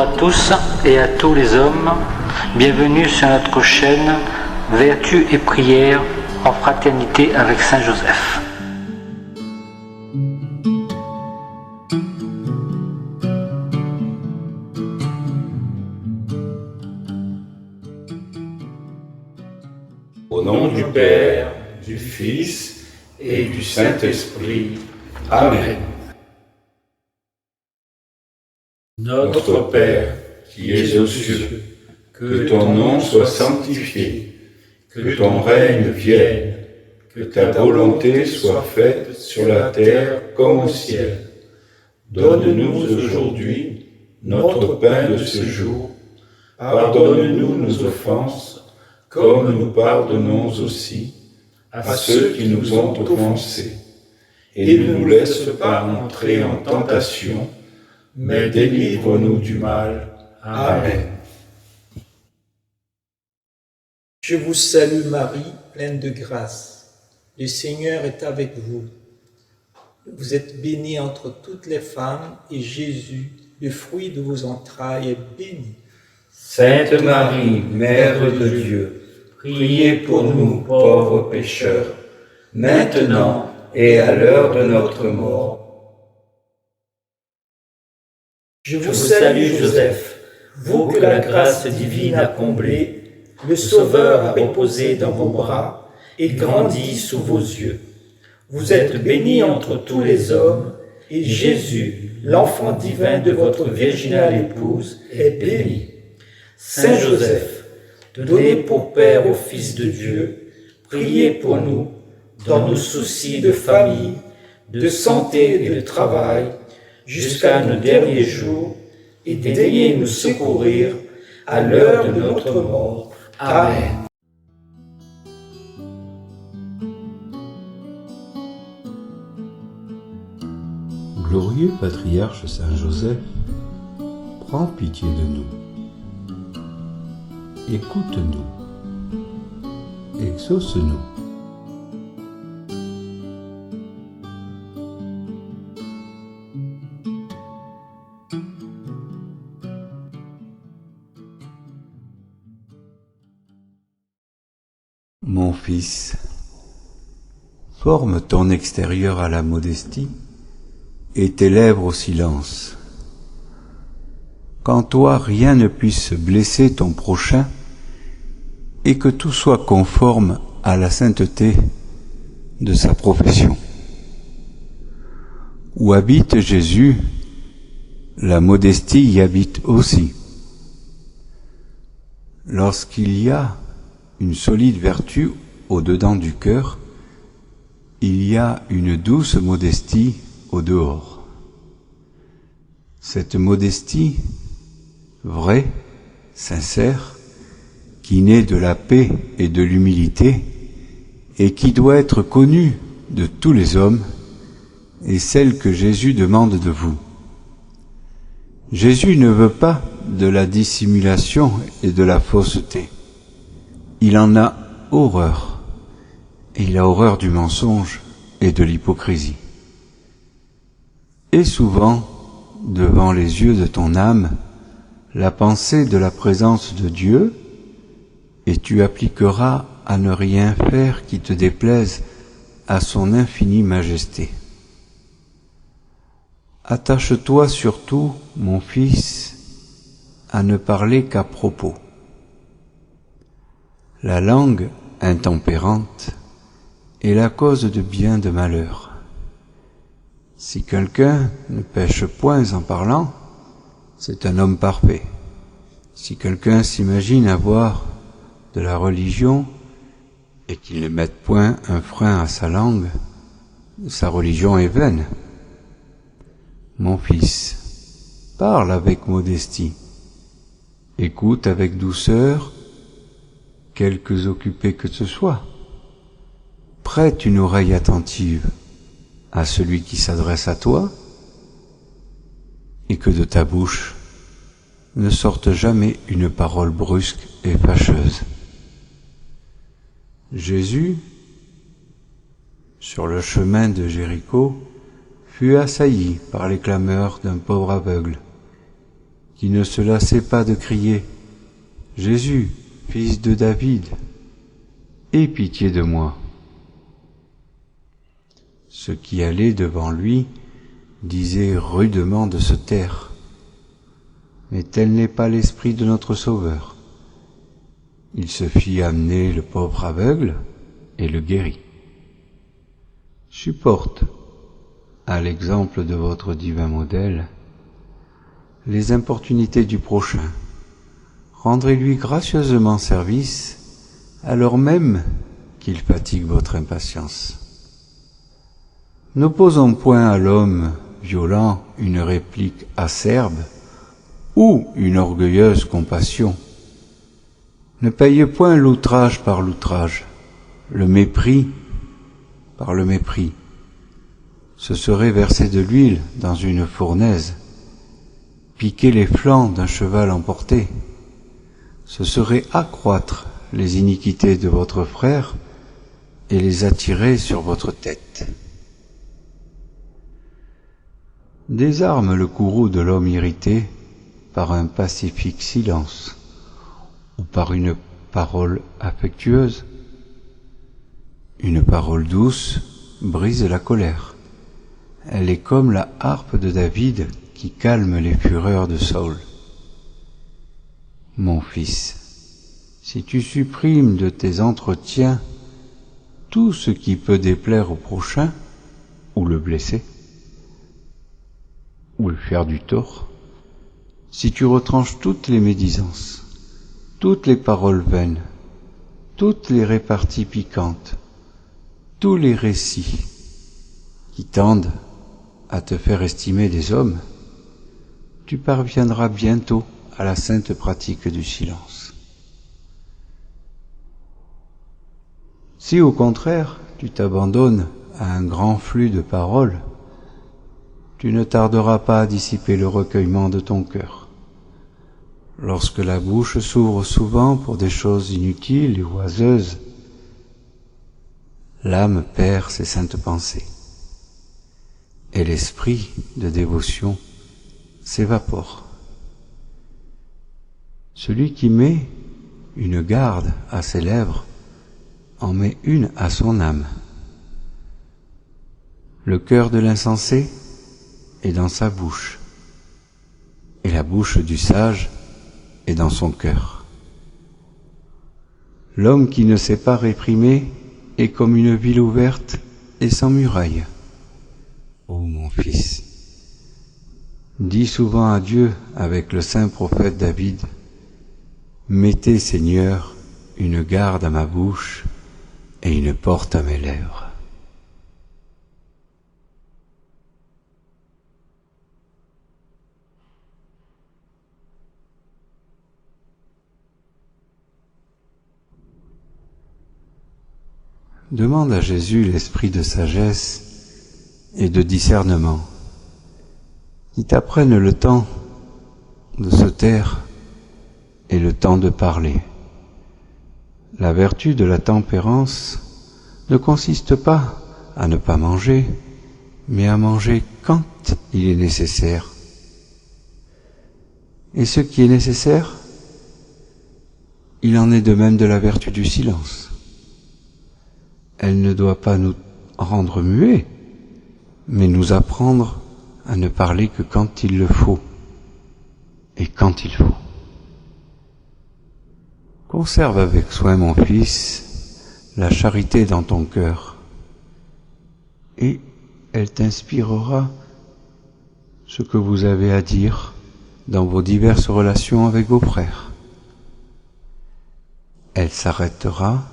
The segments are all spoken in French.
à tous et à tous les hommes, bienvenue sur notre chaîne Vertu et prière en fraternité avec Saint Joseph. Au nom du Père, du Fils et du Saint-Esprit. Amen. Notre Père, qui es aux cieux, que ton nom soit sanctifié, que ton règne vienne, que ta volonté soit faite sur la terre comme au ciel. Donne-nous aujourd'hui notre pain de ce jour. Pardonne-nous nos offenses, comme nous pardonnons aussi à ceux qui nous ont offensés. Et ne nous laisse pas entrer en tentation, mais délivre-nous du mal. Amen. Je vous salue Marie, pleine de grâce. Le Seigneur est avec vous. Vous êtes bénie entre toutes les femmes, et Jésus, le fruit de vos entrailles, est béni. Sainte Marie, Mère de Dieu, priez pour nous pauvres pécheurs, maintenant et à l'heure de notre mort. Je vous salue Joseph, vous que la grâce divine a comblé, le Sauveur a reposé dans vos bras et grandi sous vos yeux. Vous êtes bénie entre tous les hommes, et Jésus, l'enfant divin de votre virginale épouse, est béni. Saint Joseph, donné pour Père au Fils de Dieu, priez pour nous, dans nos soucis de famille, de santé et de travail, jusqu'à nos derniers jours, et daignez nous secourir à l'heure de notre mort. Amen. Glorieux patriarche Saint Joseph, prends pitié de nous. Écoute-nous. Exauce-nous. Mon fils, forme ton extérieur à la modestie et tes lèvres au silence. Qu'en toi rien ne puisse blesser ton prochain et que tout soit conforme à la sainteté de sa profession. Où habite Jésus, la modestie y habite aussi. Lorsqu'il y a une solide vertu au-dedans du cœur, il y a une douce modestie au dehors. Cette modestie, vraie, sincère, qui naît de la paix et de l'humilité, et qui doit être connue de tous les hommes, est celle que Jésus demande de vous. Jésus ne veut pas de la dissimulation et de la fausseté. Il en a horreur, et il a horreur du mensonge et de l'hypocrisie. Et souvent, devant les yeux de ton âme, la pensée de la présence de Dieu, et tu appliqueras à ne rien faire qui te déplaise à son infinie majesté. Attache-toi surtout, mon fils, à ne parler qu'à propos. La langue intempérante est la cause de bien de malheurs. Si quelqu'un ne pêche point en parlant, c'est un homme parfait. Si quelqu'un s'imagine avoir de la religion et qu'il ne mette point un frein à sa langue, sa religion est vaine. Mon fils, parle avec modestie, écoute avec douceur, quelque occupé que ce soit. Prête une oreille attentive à celui qui s'adresse à toi, et que de ta bouche ne sorte jamais une parole brusque et fâcheuse. Jésus, sur le chemin de Jéricho, fut assailli par les clameurs d'un pauvre aveugle qui ne se lassait pas de crier « Jésus, fils de David, aie pitié de moi !» Ceux qui allaient devant lui disaient rudement de se taire. Mais tel n'est pas l'esprit de notre Sauveur. Il se fit amener le pauvre aveugle et le guérit. Supporte, à l'exemple de votre divin modèle, les importunités du prochain. Rendrez-lui gracieusement service, alors même qu'il fatigue votre impatience. N'opposons point à l'homme violent une réplique acerbe ou une orgueilleuse compassion. Ne paye point l'outrage par l'outrage, le mépris par le mépris. Ce serait verser de l'huile dans une fournaise, piquer les flancs d'un cheval emporté. Ce serait accroître les iniquités de votre frère et les attirer sur votre tête. Désarme le courroux de l'homme irrité par un pacifique silence ou par une parole affectueuse. Une parole douce brise la colère. Elle est comme la harpe de David qui calme les fureurs de Saül. Mon fils, si tu supprimes de tes entretiens tout ce qui peut déplaire au prochain ou le blesser, ou lui faire du tort, si tu retranches toutes les médisances, toutes les paroles vaines, toutes les réparties piquantes, tous les récits qui tendent à te faire estimer des hommes, tu parviendras bientôt à la sainte pratique du silence. Si au contraire tu t'abandonnes à un grand flux de paroles, tu ne tarderas pas à dissiper le recueillement de ton cœur. Lorsque la bouche s'ouvre souvent pour des choses inutiles et oiseuses, l'âme perd ses saintes pensées, et l'esprit de dévotion s'évapore. Celui qui met une garde à ses lèvres en met une à son âme. Le cœur de l'insensé est dans sa bouche, et la bouche du sage est dans son cœur. L'homme qui ne sait pas réprimer est comme une ville ouverte et sans muraille. Ô mon fils, dis souvent à Dieu avec le saint prophète David, « Mettez, Seigneur, une garde à ma bouche et une porte à mes lèvres. » Demande à Jésus l'esprit de sagesse et de discernement, qui t'apprenne le temps de se taire et le temps de parler. La vertu de la tempérance ne consiste pas à ne pas manger, mais à manger quand il est nécessaire. Et ce qui est nécessaire, il en est de même de la vertu du silence. Elle ne doit pas nous rendre muets, mais nous apprendre à ne parler que quand il le faut, et quand il faut. Conserve avec soin, mon fils, la charité dans ton cœur, et elle t'inspirera ce que vous avez à dire dans vos diverses relations avec vos frères. Elle s'arrêtera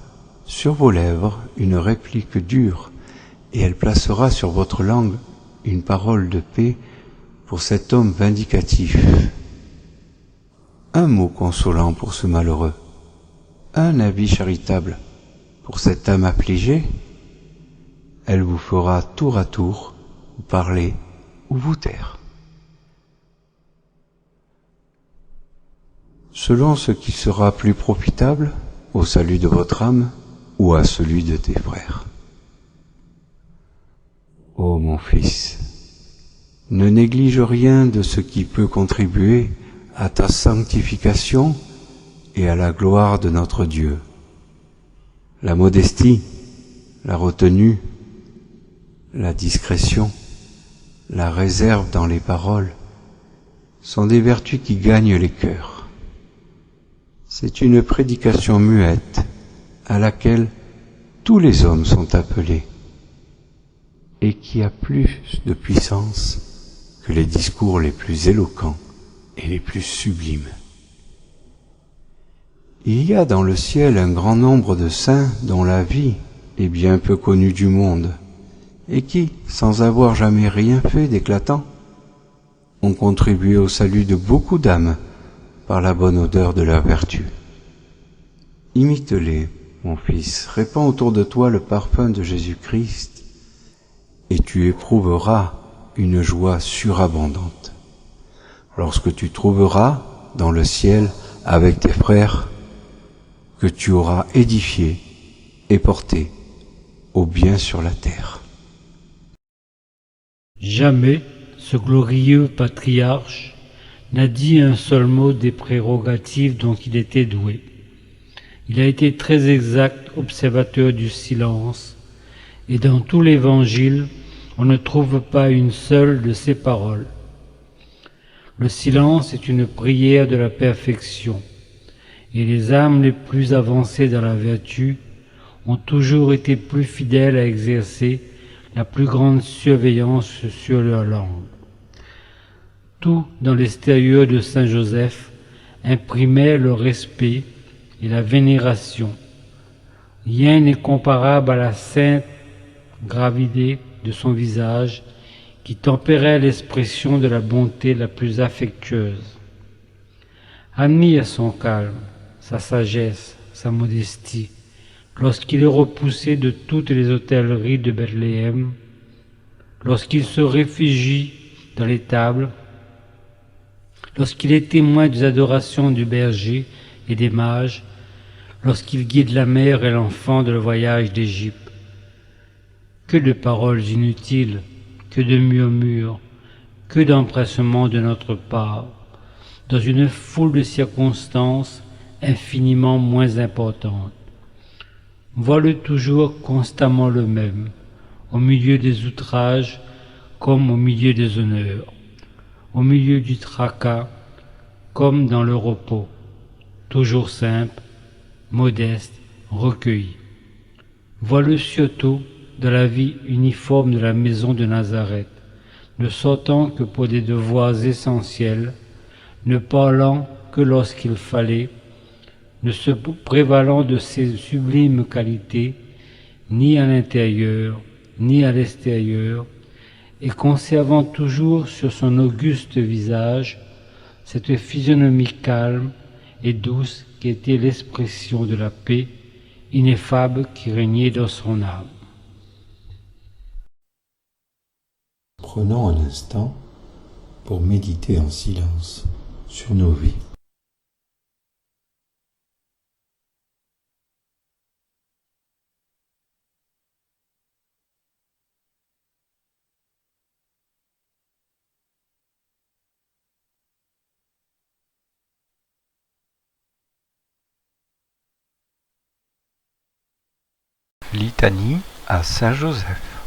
sur vos lèvres une réplique dure, et elle placera sur votre langue une parole de paix pour cet homme vindicatif. Un mot consolant pour ce malheureux, un avis charitable pour cette âme affligée. Elle vous fera tour à tour vous parler ou vous taire, selon ce qui sera plus profitable au salut de votre âme ou à celui de tes frères. Ô mon fils, ne néglige rien de ce qui peut contribuer à ta sanctification et à la gloire de notre Dieu. La modestie, la retenue, la discrétion, la réserve dans les paroles sont des vertus qui gagnent les cœurs. C'est une prédication muette à laquelle tous les hommes sont appelés et qui a plus de puissance que les discours les plus éloquents et les plus sublimes. Il y a dans le ciel un grand nombre de saints dont la vie est bien peu connue du monde et qui, sans avoir jamais rien fait d'éclatant, ont contribué au salut de beaucoup d'âmes par la bonne odeur de leur vertu. Imite-les, mon fils, répands autour de toi le parfum de Jésus-Christ, et tu éprouveras une joie surabondante. Lorsque tu trouveras dans le ciel avec tes frères que tu auras édifié et porté au bien sur la terre. Jamais ce glorieux patriarche n'a dit un seul mot des prérogatives dont il était doué. Il a été très exact observateur du silence, et dans tout l'Évangile, on ne trouve pas une seule de ses paroles. Le silence est une prière de la perfection, et les âmes les plus avancées dans la vertu ont toujours été plus fidèles à exercer la plus grande surveillance sur leur langue. Tout dans l'extérieur de Saint Joseph imprimait le respect et la vénération. Rien n'est comparable à la sainte gravité de son visage qui tempérait l'expression de la bonté la plus affectueuse. Admire son calme, sa sagesse, sa modestie, lorsqu'il est repoussé de toutes les hôtelleries de Bethléem, lorsqu'il se réfugie dans les tables, lorsqu'il est témoin des adorations du berger et des mages, lorsqu'il guide la mère et l'enfant dans le voyage d'Égypte. Que de paroles inutiles, que de murmures, que d'empressements de notre part, dans une foule de circonstances infiniment moins importantes. Vois-le toujours constamment le même, au milieu des outrages comme au milieu des honneurs, au milieu du tracas comme dans le repos, toujours simple, modeste, recueilli. Vois-le surtout dans la vie uniforme de la maison de Nazareth, ne sortant que pour des devoirs essentiels, ne parlant que lorsqu'il fallait, ne se prévalant de ses sublimes qualités, ni à l'intérieur, ni à l'extérieur, et conservant toujours sur son auguste visage cette physionomie calme et douce qui était l'expression de la paix ineffable qui régnait dans son âme. Prenons un instant pour méditer en silence sur nos vies. Litanie à Saint Joseph.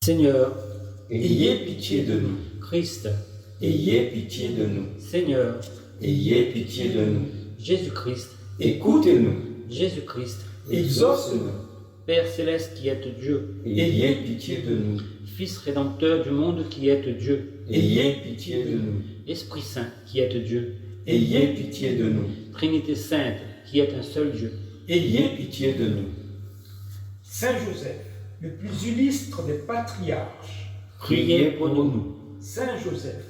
Seigneur, ayez pitié de nous. Christ, Ayez pitié de nous. Seigneur, Ayez pitié de nous. Jésus-Christ, Écoutez-nous. Jésus-Christ, Exauce-nous. Père céleste qui êtes Dieu, Ayez pitié de nous. Fils rédempteur du monde qui êtes Dieu, Ayez pitié de nous. Esprit Saint qui êtes Dieu, Ayez pitié de nous. Trinité Sainte qui êtes un seul Dieu. Ayez pitié de nous. Saint Joseph, le plus illustre des patriarches, Priez pour nous. Saint Joseph,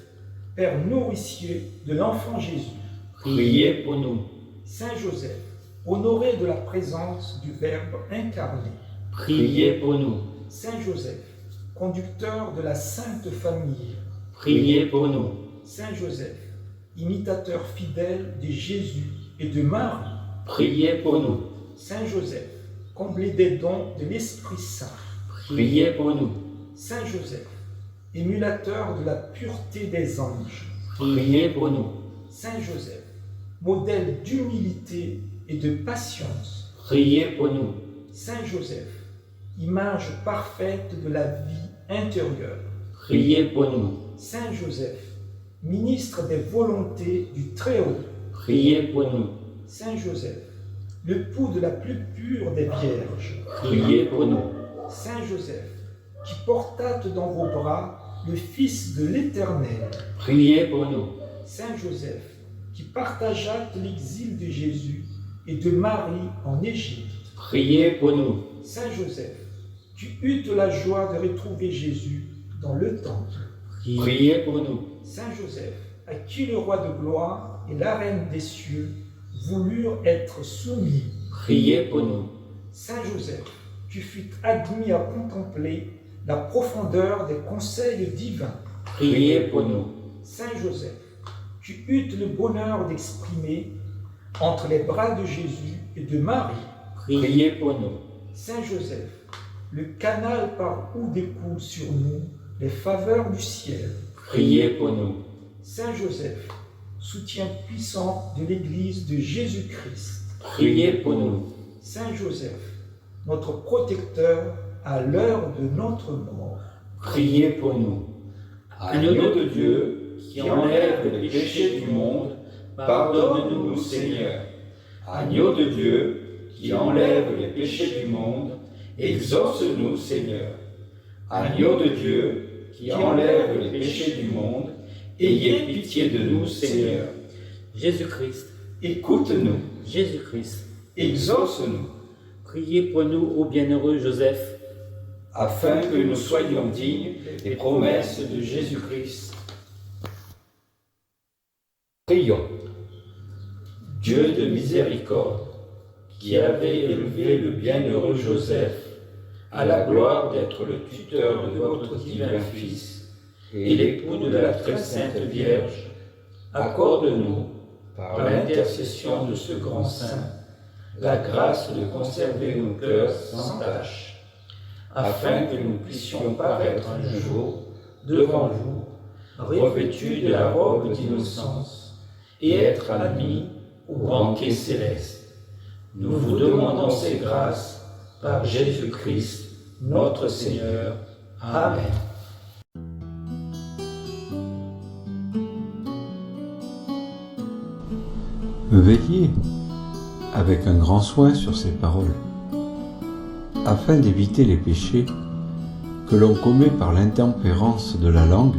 Père nourricier de l'enfant Jésus, Priez pour nous. Saint Joseph, honoré de la présence du Verbe incarné, Priez pour nous. Saint Joseph, conducteur de la Sainte Famille, Priez pour nous. Saint Joseph, imitateur fidèle de Jésus et de Marie, Priez pour nous. Saint Joseph, comblé des dons de l'Esprit Saint, Priez pour nous. Saint Joseph, émulateur de la pureté des anges. Priez pour nous. Saint Joseph, modèle d'humilité et de patience. Priez pour nous. Saint Joseph, image parfaite de la vie intérieure. Priez pour nous. Saint Joseph, ministre des volontés du Très-Haut. Priez pour nous. Saint Joseph, le pouls de la plus pure des vierges. Priez pour nous. Saint Joseph, qui portâtes dans vos bras le Fils de l'Éternel. Priez pour nous. Saint Joseph, qui partageâtes l'exil de Jésus et de Marie en Égypte. Priez pour nous. Saint Joseph, tu eûtes la joie de retrouver Jésus dans le temple. Priez pour nous. Saint Joseph, à qui le roi de gloire et la reine des cieux voulurent être soumis. Priez pour nous. Saint Joseph, tu fus admis à contempler la profondeur des conseils divins. Priez pour nous. Saint Joseph, tu eûtes le bonheur d'exprimer entre les bras de Jésus et de Marie. Priez pour nous. Saint Joseph, le canal par où découlent sur nous les faveurs du ciel. Priez pour nous. Saint Joseph, soutien puissant de l'Église de Jésus-Christ. Priez pour nous. Saint Joseph, notre protecteur à l'heure de notre mort. Priez pour nous. Agneau de Dieu, qui enlève les péchés du monde, pardonne-nous, Seigneur. Agneau de Dieu, qui enlève les péchés du monde, exauce-nous, Seigneur. Agneau de Dieu, qui enlève les péchés du monde, ayez pitié de nous, Seigneur. Jésus-Christ, Écoute-nous, Jésus-Christ, exauce-nous, priez pour nous, ô bienheureux Joseph, afin que nous soyons dignes des promesses de Jésus-Christ. Prions. Dieu de miséricorde, qui avait élevé le bienheureux Joseph à la gloire d'être le tuteur de votre divin Fils et l'époux de la très sainte Vierge, accorde-nous, par l'intercession de ce grand saint, la grâce de conserver nos cœurs sans tache, afin que nous puissions paraître un jour devant vous, revêtus de la robe d'innocence, et être admis au banquet céleste. Nous vous demandons ces grâces par Jésus-Christ, notre Seigneur. Amen. Veillez avec un grand soin sur ces paroles, afin d'éviter les péchés que l'on commet par l'intempérance de la langue,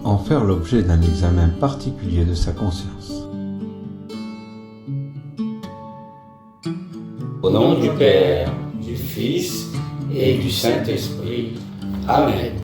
en faire l'objet d'un examen particulier de sa conscience. Au nom du Père, du Fils et du Saint-Esprit. Amen.